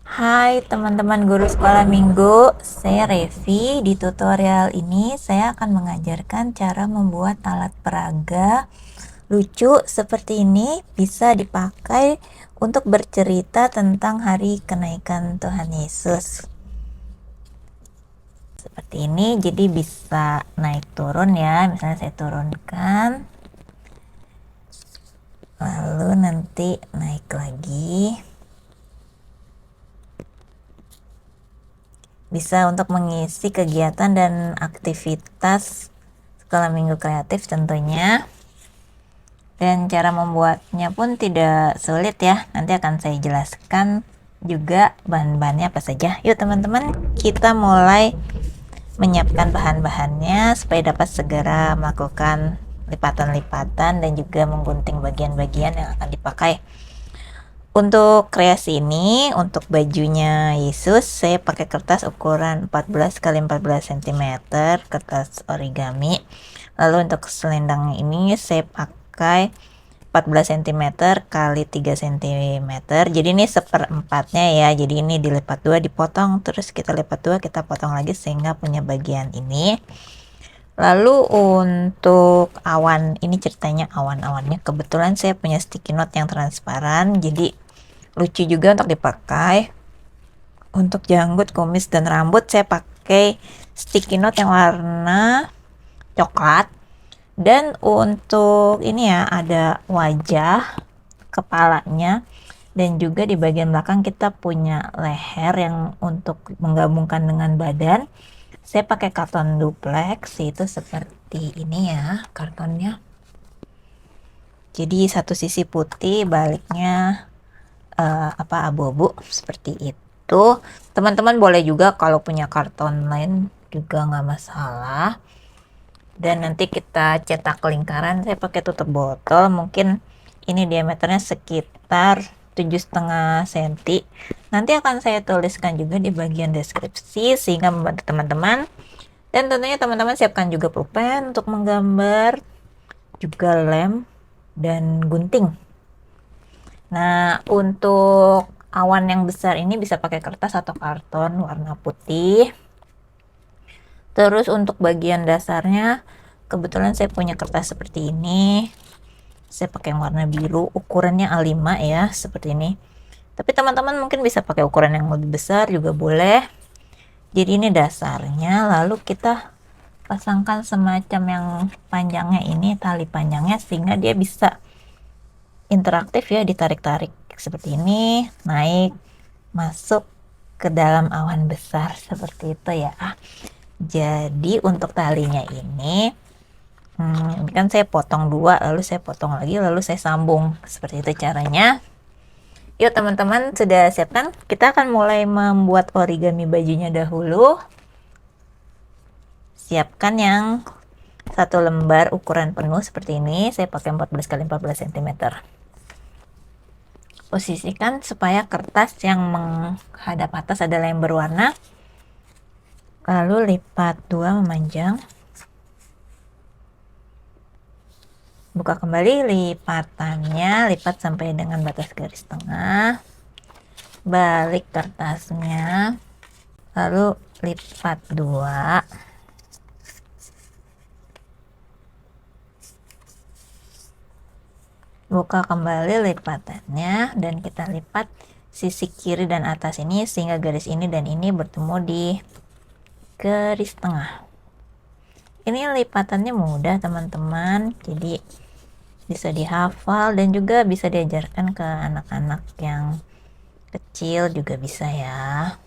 Hai teman-teman guru sekolah minggu, saya Revi. Di tutorial ini saya akan mengajarkan cara membuat alat peraga lucu seperti ini, bisa dipakai untuk bercerita tentang hari kenaikan Tuhan Yesus. Seperti ini, jadi bisa naik turun ya, misalnya saya turunkan, lalu nanti naik lagi. Bisa untuk mengisi kegiatan dan aktivitas sekolah minggu kreatif tentunya. Dan cara membuatnya pun tidak sulit ya, nanti akan saya jelaskan juga bahan-bahannya apa saja. Yuk teman-teman, kita mulai menyiapkan bahan-bahannya supaya dapat segera melakukan lipatan-lipatan dan juga menggunting bagian-bagian yang akan dipakai. Untuk kreasi ini, untuk bajunya Yesus, saya pakai kertas ukuran 14 x 14 cm, kertas origami. Lalu untuk selendang ini saya pakai 14 cm kali 3 cm. Jadi ini seperempatnya ya. Jadi ini dilipat dua, dipotong, terus kita lipat dua, kita potong lagi sehingga punya bagian ini. Lalu untuk awan, ini ceritanya awan-awannya kebetulan saya punya sticky note yang transparan, jadi lucu juga untuk dipakai. Untuk janggut, kumis, dan rambut saya pakai sticky note yang warna coklat. Dan untuk ini ya, ada wajah kepalanya, dan juga di bagian belakang kita punya leher yang untuk menggabungkan dengan badan. Saya pakai karton duplex, itu seperti ini ya kartonnya. Jadi satu sisi putih, baliknya abu-abu seperti itu. Teman-teman boleh juga kalau punya karton lain juga nggak masalah. Dan nanti kita cetak lingkaran, saya pakai tutup botol, mungkin ini diameternya sekitar 7,5 cm. Nanti akan saya tuliskan juga di bagian deskripsi sehingga membantu teman-teman. Dan tentunya teman-teman siapkan juga pulpen untuk menggambar, juga lem dan gunting. Nah, untuk awan yang besar ini bisa pakai kertas atau karton warna putih. Terus untuk bagian dasarnya, kebetulan saya punya kertas seperti ini. Saya pakai yang warna biru, ukurannya A5 ya, seperti ini. Tapi teman-teman mungkin bisa pakai ukuran yang lebih besar juga boleh. Jadi ini dasarnya, lalu kita pasangkan semacam yang panjangnya ini, tali panjangnya, sehingga dia bisa interaktif ya, ditarik-tarik seperti ini, naik, masuk ke dalam awan besar seperti itu ya. Jadi untuk talinya ini kan saya potong dua, lalu saya potong lagi, lalu saya sambung, seperti itu caranya. Yuk teman-teman, sudah siap kan? Kita akan mulai membuat origami bajunya dahulu. Siapkan yang satu lembar ukuran penuh seperti ini, saya pakai 14 x 14 cm. Posisikan supaya kertas yang menghadap atas adalah yang berwarna, lalu lipat dua memanjang, buka kembali lipatannya, lipat sampai dengan batas garis tengah, balik kertasnya, lalu lipat dua, buka kembali lipatannya, dan kita lipat sisi kiri dan atas ini sehingga garis ini dan ini bertemu di garis tengah. Ini lipatannya mudah teman-teman, jadi bisa dihafal dan juga bisa diajarkan ke anak-anak yang kecil juga bisa ya.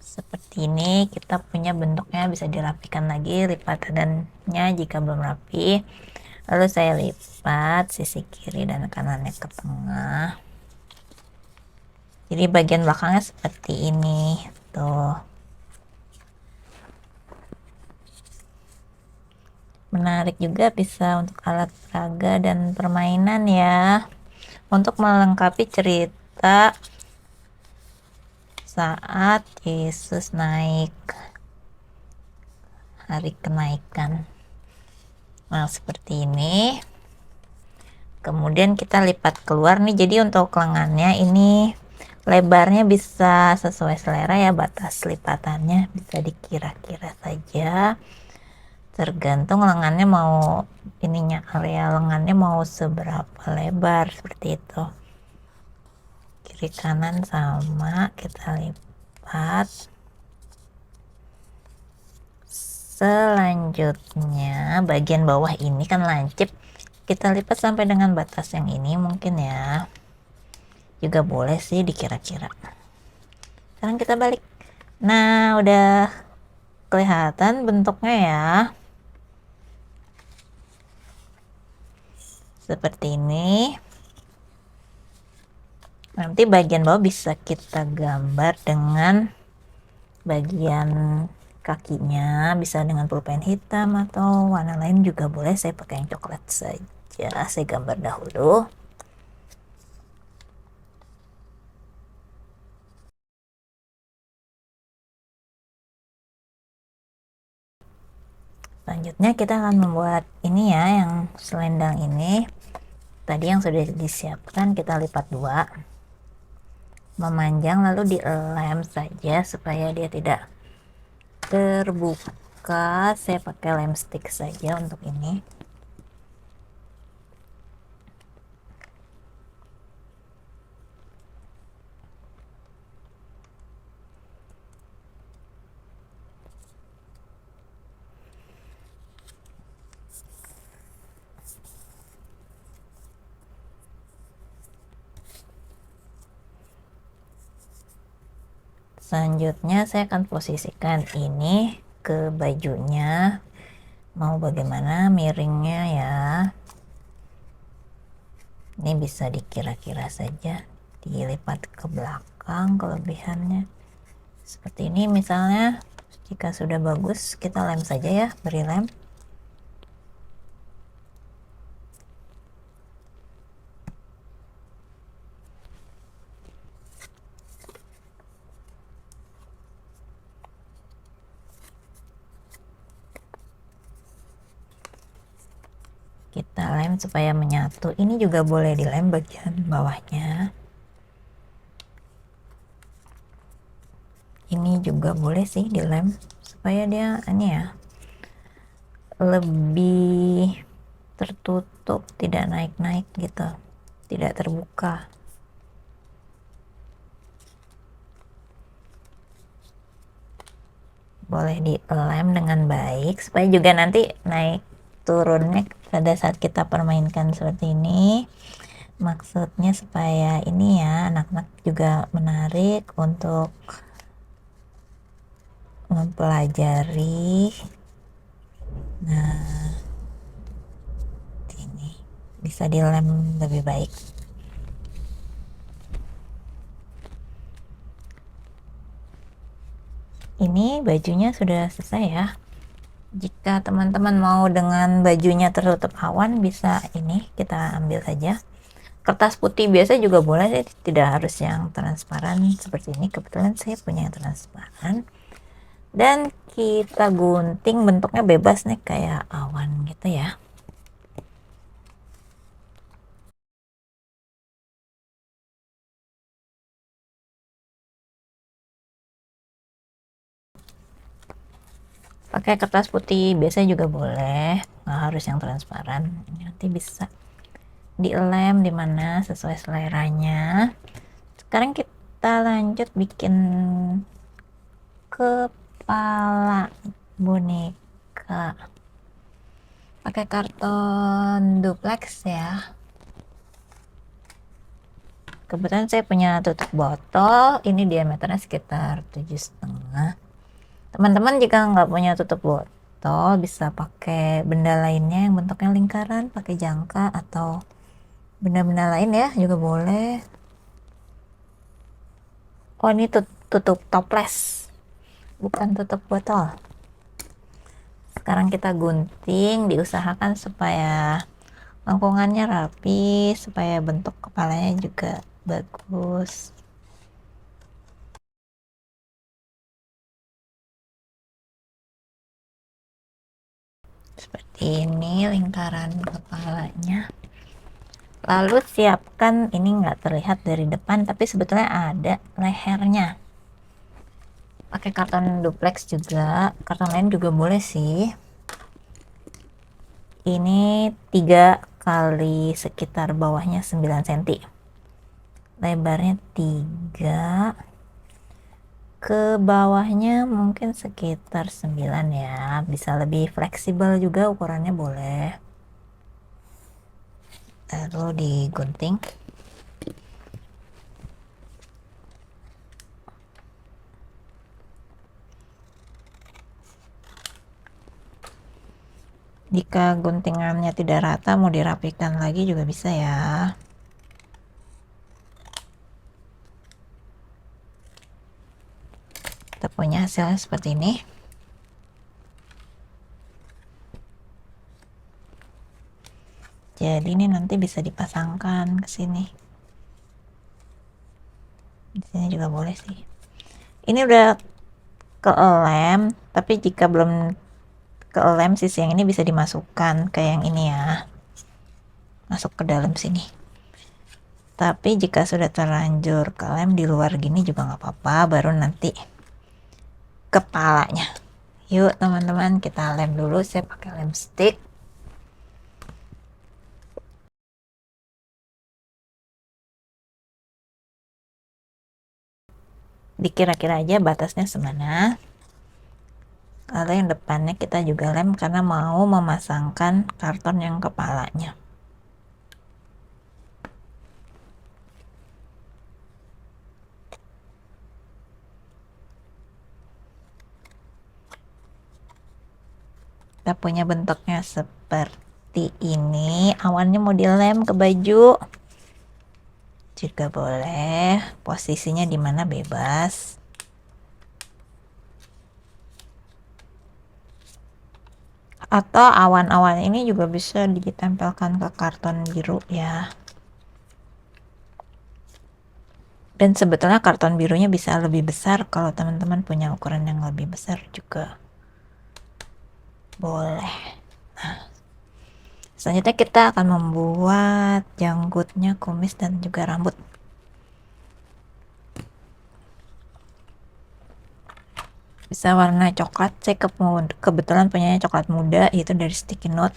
Seperti ini kita punya bentuknya, bisa dirapikan lagi lipatannya jika belum rapi. Lalu saya lipat sisi kiri dan kanannya ke tengah. Jadi bagian belakangnya seperti ini tuh. Menarik juga, bisa untuk alat peraga dan permainan ya, untuk melengkapi cerita saat Yesus naik, hari kenaikan. Nah seperti ini. Kemudian kita lipat keluar nih, jadi untuk lengannya ini lebarnya bisa sesuai selera ya, batas lipatannya bisa dikira-kira saja, tergantung lengannya mau ininya, area lengannya mau seberapa lebar, seperti itu. Kiri kanan sama, kita lipat. Selanjutnya bagian bawah ini kan lancip, kita lipat sampai dengan batas yang ini mungkin ya, juga boleh sih dikira-kira. Sekarang kita balik. Nah, udah kelihatan bentuknya ya, seperti ini. Nanti bagian bawah bisa kita gambar dengan bagian kakinya, bisa dengan pulpen hitam atau warna lain juga boleh. Saya pakai yang coklat saja, saya gambar dahulu. Selanjutnya kita akan membuat ini ya, yang selendang ini. Tadi yang sudah disiapkan kita lipat dua, memanjang lalu dilem saja supaya dia tidak terbuka. Saya pakai lem stick saja untuk ini. Selanjutnya saya akan posisikan ini ke bajunya, mau bagaimana miringnya ya. Ini bisa dikira-kira saja, dilipat ke belakang kelebihannya. Seperti ini misalnya, jika sudah bagus kita lem saja ya, beri lem. Kita lem supaya menyatu. Ini juga boleh dilem bagian bawahnya. Ini juga boleh sih dilem supaya dia ini ya, lebih tertutup, tidak naik-naik gitu, tidak terbuka. Boleh dilem dengan baik supaya juga nanti naik turunnya pada saat kita permainkan seperti ini. Maksudnya supaya ini ya, anak-anak juga menarik untuk mempelajari. Nah, ini bisa dilem lebih baik. Ini bajunya sudah selesai ya. Jika teman-teman mau dengan bajunya tertutup awan, bisa ini kita ambil saja. Kertas putih biasa juga boleh sih, tidak harus yang transparan seperti ini. Kebetulan saya punya yang transparan. Dan kita gunting, bentuknya bebas nih kayak awan gitu ya. Pakai kertas putih biasa juga boleh, nggak harus yang transparan. Nanti bisa dilem dimana sesuai seleranya. Sekarang kita lanjut bikin kepala boneka. Pakai karton duplex ya. Kebetulan saya punya tutup botol, ini diameternya sekitar 7,5. Teman-teman jika nggak punya tutup botol, bisa pakai benda lainnya yang bentuknya lingkaran, pakai jangka atau benda-benda lain ya juga boleh. Oh, ini tutup toples, bukan tutup botol. Sekarang kita gunting, diusahakan supaya lengkungannya rapi, supaya bentuk kepalanya juga bagus. Seperti ini lingkaran kepalanya. Lalu siapkan, ini nggak terlihat dari depan tapi sebetulnya ada lehernya. Pakai karton duplex juga, karton lain juga boleh sih. Ini 3 kali sekitar bawahnya 9 cm, lebarnya 3, ke bawahnya mungkin sekitar 9 ya, bisa lebih fleksibel juga ukurannya boleh. Lalu digunting. Jika guntingannya tidak rata mau dirapikan lagi juga bisa ya. Kita punya hasilnya seperti ini. Jadi ini nanti bisa dipasangkan ke sini. Di sini juga boleh sih. Ini udah kelem, tapi jika belum kelem sisi yang ini bisa dimasukkan kayak yang ini ya. Masuk ke dalam sini. Tapi jika sudah terlanjur kelem di luar gini juga nggak apa-apa, baru nanti kepalanya. Yuk teman-teman, kita lem dulu. Saya pakai lem stick. Dikira-kira aja batasnya semana. Lalu yang depannya kita juga lem karena mau memasangkan karton yang kepalanya. Kita punya bentuknya seperti ini. Awannya mau dilem ke baju juga boleh, posisinya di mana bebas. Atau awan-awan ini juga bisa ditempelkan ke karton biru ya. Dan sebetulnya karton birunya bisa lebih besar kalau teman-teman punya ukuran yang lebih besar juga boleh. Nah, selanjutnya kita akan membuat janggutnya, kumis, dan juga rambut. Bisa warna coklat, saya kebetulan punyanya coklat muda, itu dari sticky note.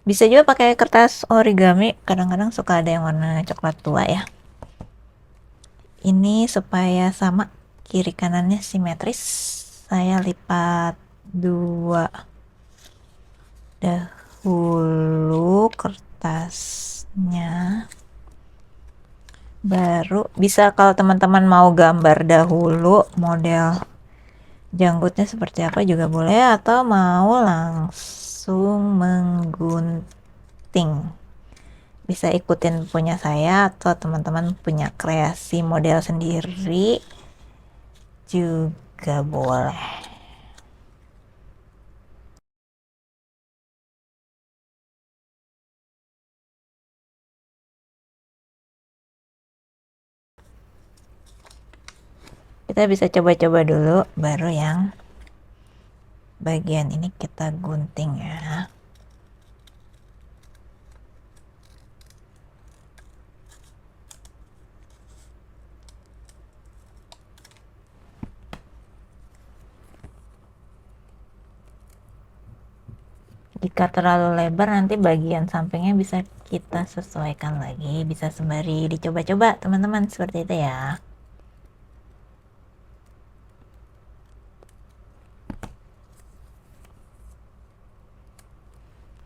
Bisa juga pakai kertas origami, kadang-kadang suka ada yang warna coklat tua ya. Ini supaya sama, kiri kanannya simetris, saya lipat 2 dahulu kertasnya, baru bisa kalau teman-teman mau gambar dahulu model janggutnya seperti apa juga boleh, atau mau langsung menggunting bisa ikutin punya saya, atau teman-teman punya kreasi model sendiri juga boleh. Kita bisa coba-coba dulu, baru yang bagian ini kita gunting ya. Jika terlalu lebar nanti bagian sampingnya bisa kita sesuaikan lagi, bisa sembari dicoba-coba teman-teman, seperti itu ya.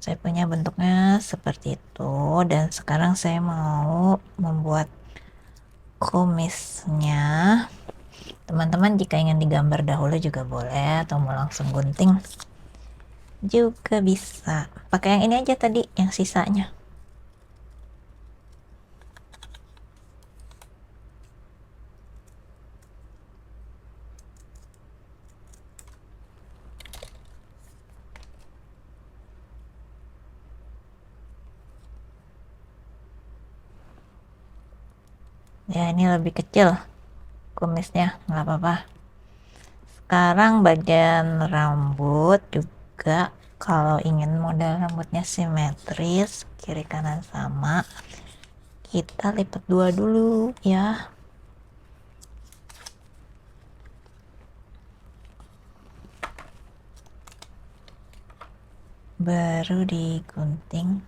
Saya punya bentuknya seperti itu, dan sekarang saya mau membuat kumisnya. Teman-teman jika ingin digambar dahulu juga boleh, atau mau langsung gunting juga bisa. Pakai yang ini aja tadi, yang sisanya. Ya ini lebih kecil kumisnya, nggak apa-apa. Sekarang bagian rambut juga, kalau ingin model rambutnya simetris, kiri kanan sama, kita lipat 2 dulu ya, baru digunting.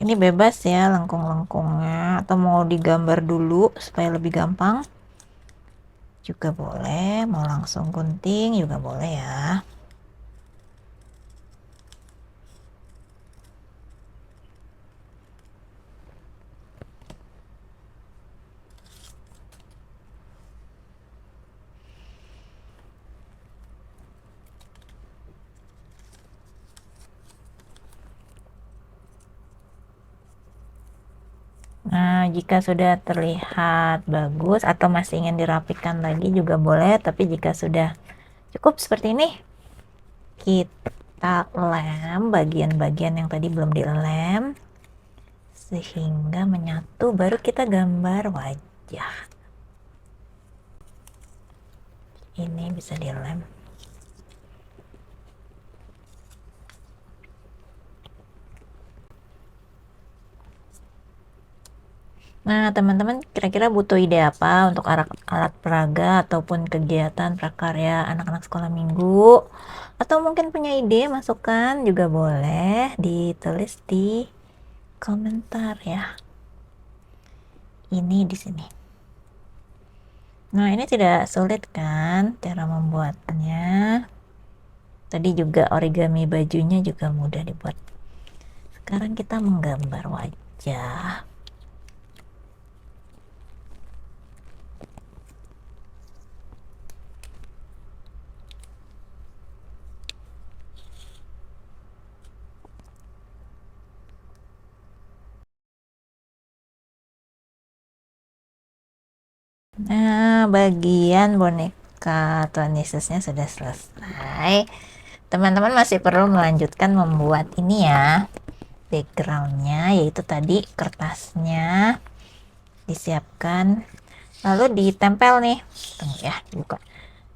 Ini bebas ya lengkung-lengkungnya, atau mau digambar dulu supaya lebih gampang juga boleh, mau langsung gunting juga boleh ya. Nah, jika sudah terlihat bagus atau masih ingin dirapikan lagi juga boleh, tapi jika sudah cukup seperti ini, kita lem bagian-bagian yang tadi belum dilem sehingga menyatu, baru kita gambar wajah. Ini bisa dilem. Nah, teman-teman kira-kira butuh ide apa untuk alat peraga ataupun kegiatan prakarya anak-anak sekolah minggu? Atau mungkin punya ide, masukan juga boleh ditulis di komentar ya. Ini di sini. Nah, ini tidak sulit kan cara membuatnya. Tadi juga origami bajunya juga mudah dibuat. Sekarang kita menggambar wajah. Nah, bagian boneka Tuan Yesusnya sudah selesai. Teman-teman masih perlu melanjutkan membuat ini ya, backgroundnya, yaitu tadi kertasnya disiapkan, lalu ditempel nih. Tunggu ya, buka.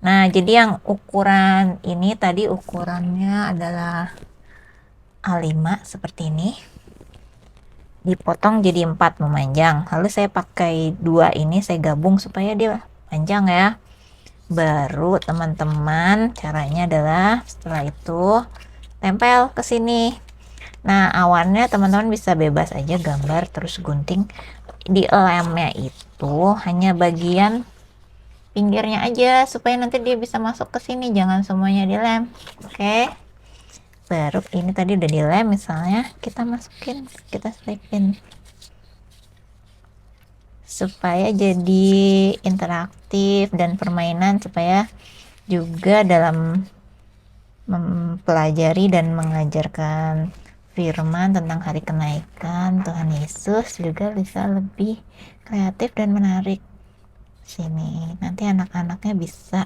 Nah, jadi yang ukuran ini tadi ukurannya adalah A5 seperti ini. Dipotong jadi 4 memanjang. Lalu saya pakai 2 ini, saya gabung supaya dia panjang ya. Baru teman-teman caranya adalah setelah itu tempel ke sini. Nah, awannya teman-teman bisa bebas aja gambar terus gunting. Di lemnya itu hanya bagian pinggirnya aja supaya nanti dia bisa masuk ke sini, jangan semuanya dilem. Oke. Baru ini tadi udah dilem, misalnya kita masukin, kita selipin supaya jadi interaktif dan permainan, supaya juga dalam mempelajari dan mengajarkan firman tentang hari kenaikan Tuhan Yesus juga bisa lebih kreatif dan menarik. Sini nanti anak-anaknya bisa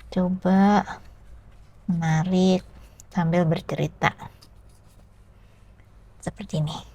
coba menarik sambil bercerita seperti ini.